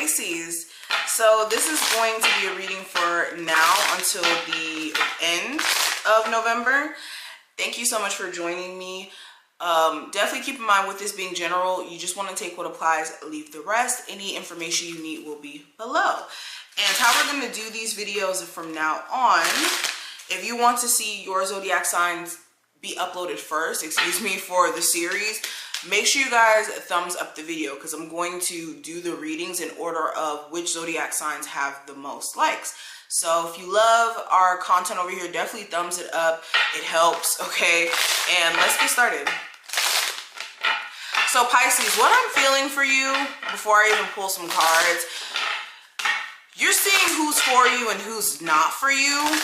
Pisces. So this is going to be a reading for now until the end of November. Thank you so much for joining me. Definitely keep in mind with this being general, you just want to take what applies, leave the rest. Any information you need will be below. And how we're going to do these videos from now on, if you want to see your zodiac signs be uploaded first, for the series, make sure you guys thumbs up the video, because I'm going to do the readings in order of which zodiac signs have the most likes. So if you love our content over here, definitely thumbs it up. It helps, okay? And let's get started. So Pisces, what I'm feeling for you, before I even pull some cards, you're seeing who's for you and who's not for you.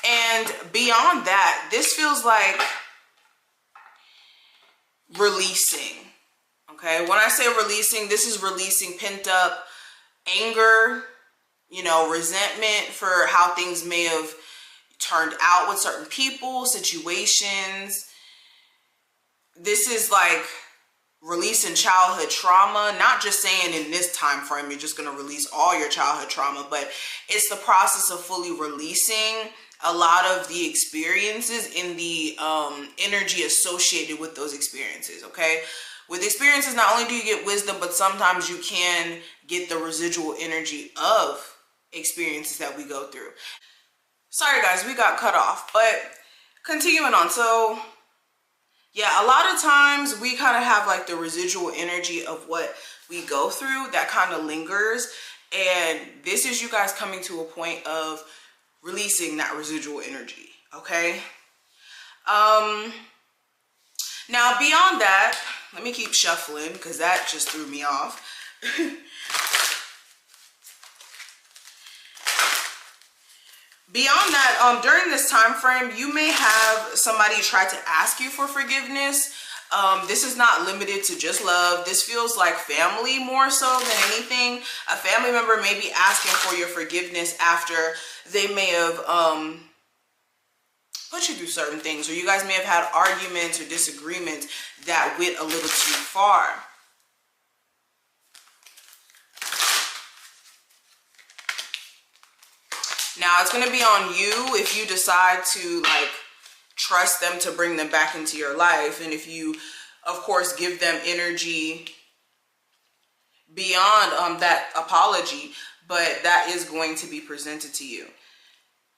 And beyond that, this feels like releasing, okay? When I say releasing, this is releasing pent up anger, you know, resentment for how things may have turned out with certain people, situations. This is like releasing childhood trauma, not just saying in this time frame you're just going to release all your childhood trauma, but it's the process of fully releasing a lot of the experiences in the energy associated with those experiences, okay? With experiences, not only do you get wisdom, but sometimes you can get the residual energy of experiences that we go through. Sorry guys, we got cut off, but continuing on. So yeah, a lot of times we kind of have like the residual energy of what we go through that kind of lingers. And this is you guys coming to a point of releasing that residual energy, okay? Now beyond that, let me keep shuffling because that just threw me off. Beyond that, during this time frame, you may have somebody try to ask you for forgiveness. This is not limited to just love. This feels like family more so than anything. A family member may be asking for your forgiveness after they may have put you through certain things, or you guys may have had arguments or disagreements that went a little too far. Now, it's going to be on you if you decide to like trust them to bring them back into your life. And if you, of course, give them energy beyond that apology, but that is going to be presented to you.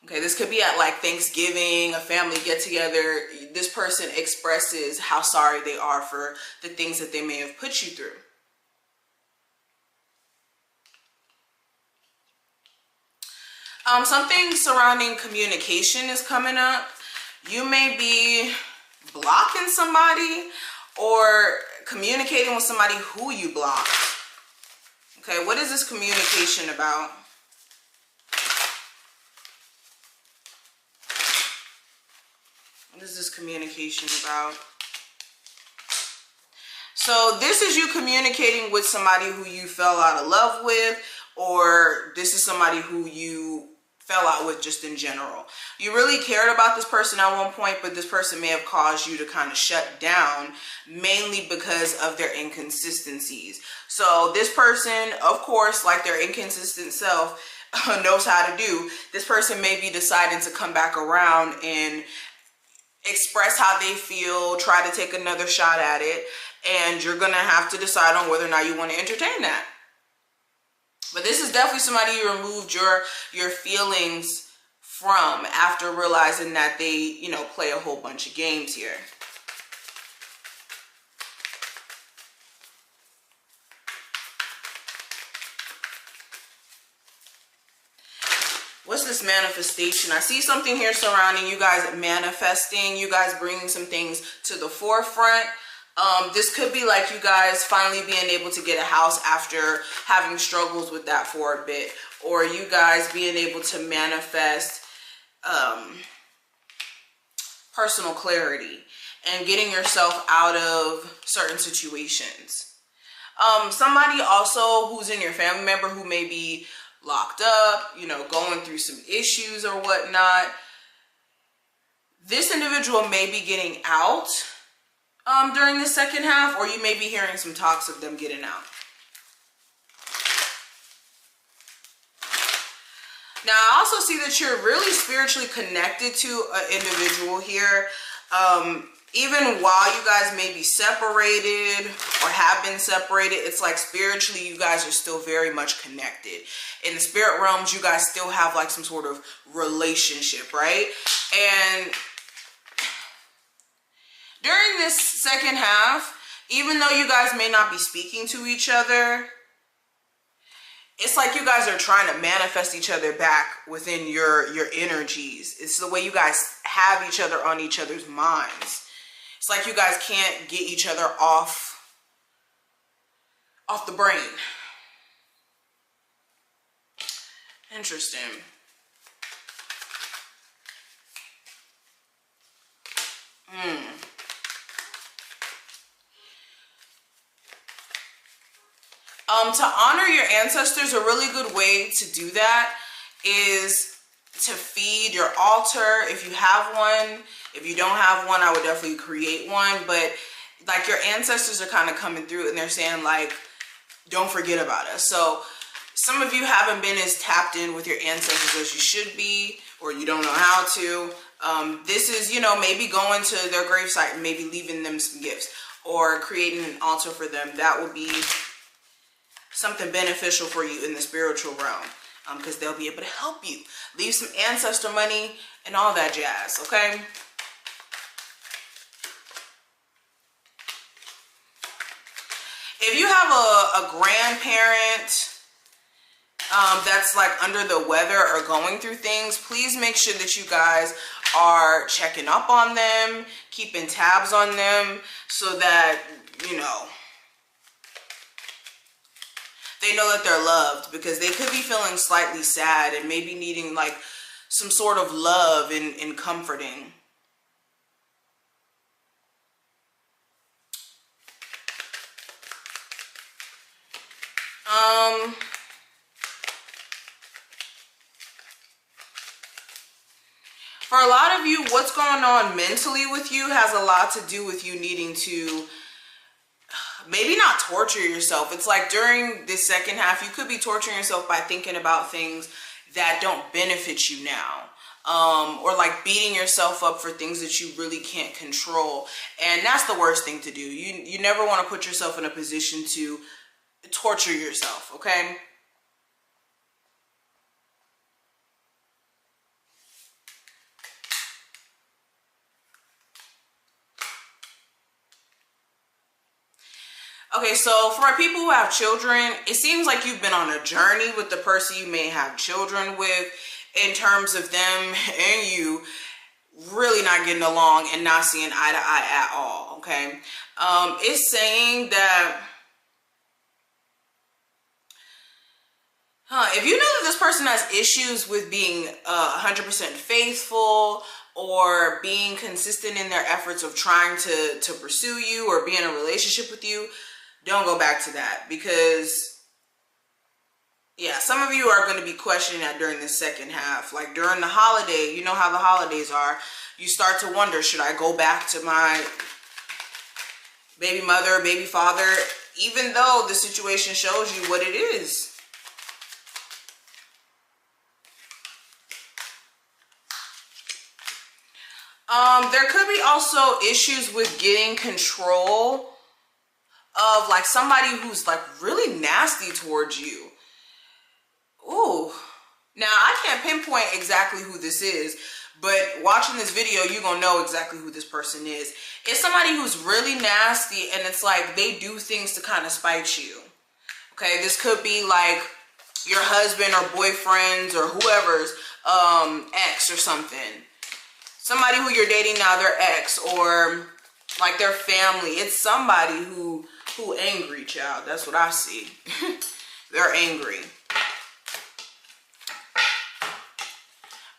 Okay, this could be at like Thanksgiving, a family get together. This person expresses how sorry they are for the things that they may have put you through. Something surrounding communication is coming up. You may be blocking somebody or communicating with somebody who you blocked. Okay, what is this communication about? What is this communication about? So this is you communicating with somebody who you fell out of love with, or this is somebody who you fell out with just in general. You really cared about this person at one point, but this person may have caused you to kind of shut down, mainly because of their inconsistencies. So this person, of course, like their inconsistent self, knows how to do. This person may be deciding to come back around and express how they feel, try to take another shot at it, and you're gonna have to decide on whether or not you want to entertain that. But this is definitely somebody you removed your feelings from after realizing that they, you know, play a whole bunch of games here. What's this manifestation? I see something here surrounding you guys manifesting, you guys bringing some things to the forefront. This could be like you guys finally being able to get a house after having struggles with that for a bit, or you guys being able to manifest personal clarity and getting yourself out of certain situations. Somebody also who's in your family member who may be locked up, you know, going through some issues or whatnot. This individual may be getting out during the second half, or you may be hearing some talks of them getting out. Now, I also see that you're really spiritually connected to an individual here. Even while you guys may be separated or have been separated, it's like spiritually you guys are still very much connected. In the spirit realms, you guys still have like some sort of relationship, right? And during this second half, even though you guys may not be speaking to each other, it's like you guys are trying to manifest each other back within your energies. It's the way you guys have each other on each other's minds. It's like you guys can't get each other off the brain. Interesting. To honor your ancestors, a really good way to do that is to feed your altar if you have one. If you don't have one, I would definitely create one. But like your ancestors are kind of coming through and they're saying like, don't forget about us. So some of you haven't been as tapped in with your ancestors as you should be, or you don't know how to. This is, you know, maybe going to their gravesite and maybe leaving them some gifts or creating an altar for them. That would be something beneficial for you in the spiritual realm, because they'll be able to help you. Leave some ancestor money and all that jazz, okay? If you have a grandparent that's like under the weather or going through things, please make sure that you guys are checking up on them, keeping tabs on them, so that, you know, they know that they're loved, because they could be feeling slightly sad and maybe needing like some sort of love and comforting. For a lot of you, what's going on mentally with you has a lot to do with you needing to maybe not torture yourself. It's like during this second half, you could be torturing yourself by thinking about things that don't benefit you now. Or like beating yourself up for things that you really can't control. And that's the worst thing to do. You never want to put yourself in a position to torture yourself, okay? Okay, so for my people who have children, it seems like you've been on a journey with the person you may have children with, in terms of them and you really not getting along and not seeing eye to eye at all, okay? It's saying that, if you know that this person has issues with being 100% faithful or being consistent in their efforts of trying to pursue you or be in a relationship with you, don't go back to that, because yeah, some of you are going to be questioning that during the second half. Like during the holiday, you know how the holidays are, you start to wonder, should I go back to my baby mother, baby father, even though the situation shows you what it is. There could be also issues with getting control of like somebody who's like really nasty towards you. Ooh. Now, I can't pinpoint exactly who this is, but watching this video, you're gonna know exactly who this person is. It's somebody who's really nasty, and it's like they do things to kind of spite you. Okay, this could be like your husband or boyfriends or whoever's ex or something. Somebody who you're dating now, their ex, or like their family. It's somebody who angry, child. That's what I see. They're angry.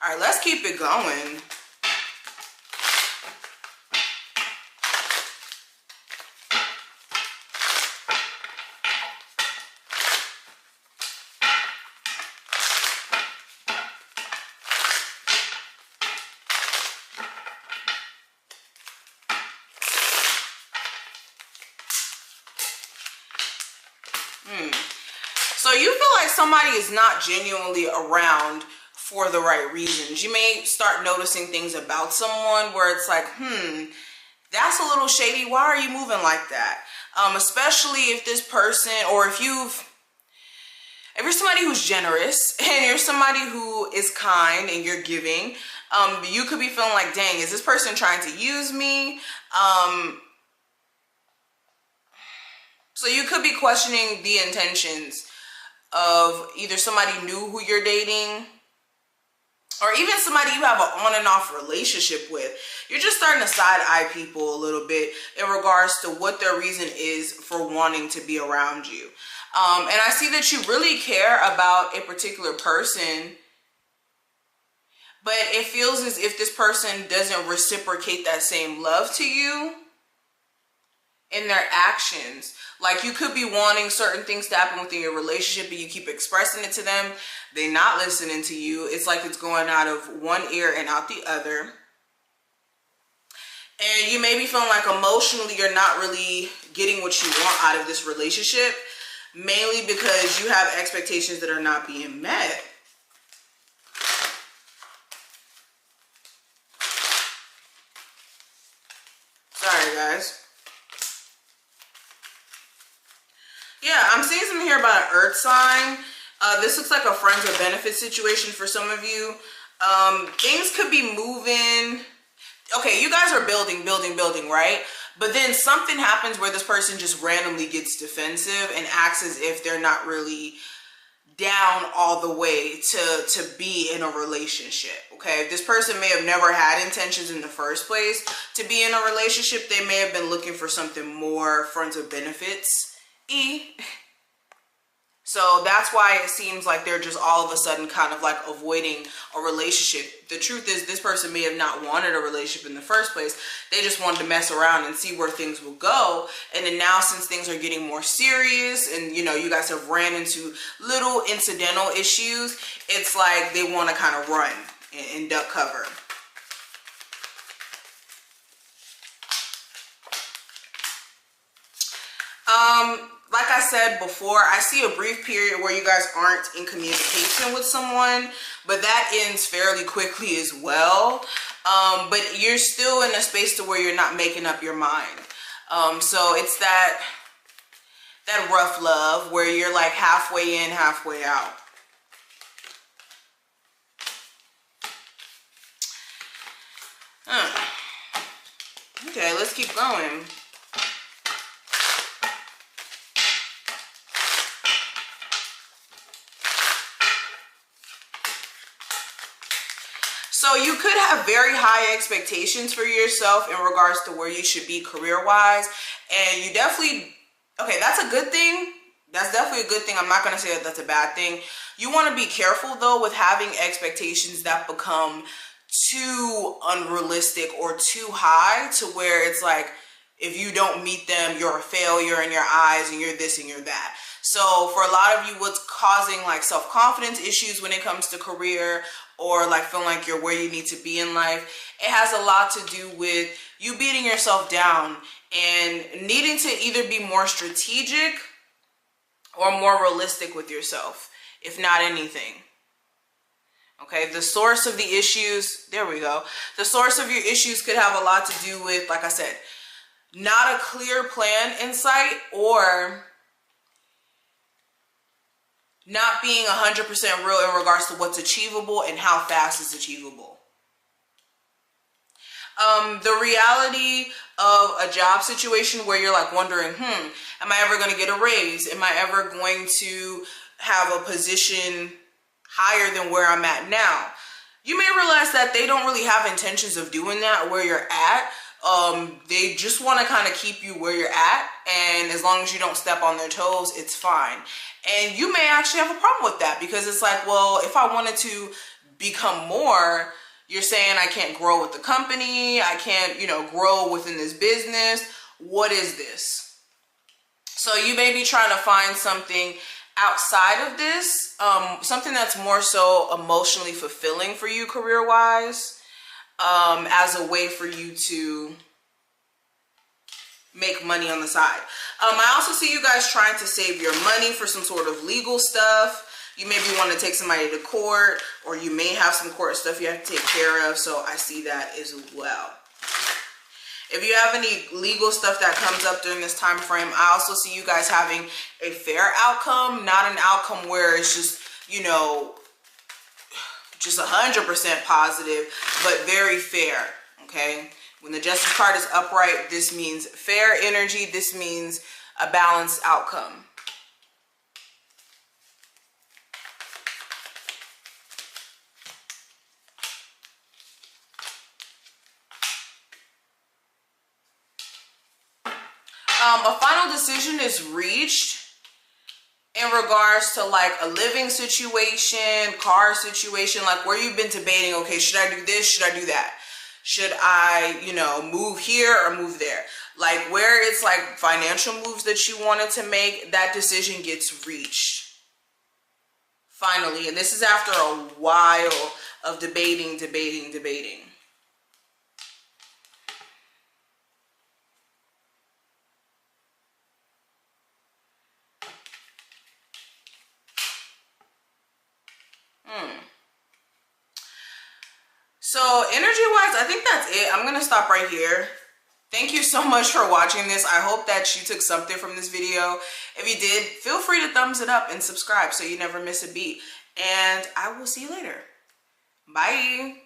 All right, let's keep it going. So you feel like somebody is not genuinely around for the right reasons. You may start noticing things about someone where it's like, that's a little shady. Why are you moving like that? Especially if this person, or if you're somebody who's generous and you're somebody who is kind and you're giving, you could be feeling like, dang, is this person trying to use me? So you could be questioning the intentions of either somebody new who you're dating, or even somebody you have an on and off relationship with. You're just starting to side eye people a little bit in regards to what their reason is for wanting to be around you. And I see that you really care about a particular person, but it feels as if this person doesn't reciprocate that same love to you in their actions. Like, you could be wanting certain things to happen within your relationship, but you keep expressing it to them. They're not listening to you. It's like it's going out of one ear and out the other. And you may be feeling like emotionally you're not really getting what you want out of this relationship, mainly because you have expectations that are not being met. Sorry, guys. Yeah, I'm seeing something here about an earth sign. This looks like a friends with benefits situation for some of you. Things could be moving. Okay, you guys are building, right? But then something happens where this person just randomly gets defensive and acts as if they're not really down all the way to be in a relationship. Okay, this person may have never had intentions in the first place to be in a relationship. They may have been looking for something more friends with benefits. So that's why it seems like they're just all of a sudden kind of like avoiding a relationship. The truth is, this person may have not wanted a relationship in the first place. They just wanted to mess around and see where things will go. And then now, since things are getting more serious and, you know, you guys have ran into little incidental issues, it's like they want to kind of run and duck cover. Like I said before, I see a brief period where you guys aren't in communication with someone, but that ends fairly quickly as well. But you're still in a space to where you're not making up your mind. So it's that rough love where you're like halfway in, halfway out. Okay, let's keep going. So you could have very high expectations for yourself in regards to where you should be career-wise. And you definitely, okay, that's a good thing. That's definitely a good thing. I'm not going to say that that's a bad thing. You want to be careful, though, with having expectations that become too unrealistic or too high to where it's like, if you don't meet them, you're a failure in your eyes and you're this and you're that. So for a lot of you, what's causing like self-confidence issues when it comes to career, or like feeling like you're where you need to be in life, it has a lot to do with you beating yourself down and needing to either be more strategic or more realistic with yourself, if not anything. Okay, the source of the issues, there we go. The source of your issues could have a lot to do with, like I said, not a clear plan in sight, or not being 100% real in regards to what's achievable and how fast it's achievable. The reality of a job situation where you're like wondering, am I ever going to get a raise? Am I ever going to have a position higher than where I'm at now? You may realize that they don't really have intentions of doing that where you're at. They just want to kind of keep you where you're at, and as long as you don't step on their toes, it's fine. And you may actually have a problem with that, because it's like, well, if I wanted to become more, you're saying I can't grow with the company, I can't, you know, grow within this business. What is this? So you may be trying to find something outside of this, something that's more so emotionally fulfilling for you career-wise, as a way for you to make money on the side. I also see you guys trying to save your money for some sort of legal stuff. You maybe want to take somebody to court, or you may have some court stuff you have to take care of. So I see that as well. If you have any legal stuff that comes up during this time frame, I also see you guys having a fair outcome, not an outcome where it's just, you know, just 100% positive, but very fair, okay? When the Justice card is upright, this means fair energy. This means a balanced outcome. A final decision is reached in regards to like a living situation, car situation, like where you've been debating, okay, should I do this? Should I do that? Should I, you know, move here or move there? Like where it's like financial moves that you wanted to make, that decision gets reached finally. And this is after a while of debating. So energy-wise, I think that's it. I'm going to stop right here. Thank you so much for watching this. I hope that you took something from this video. If you did, feel free to thumbs it up and subscribe so you never miss a beat. And I will see you later. Bye.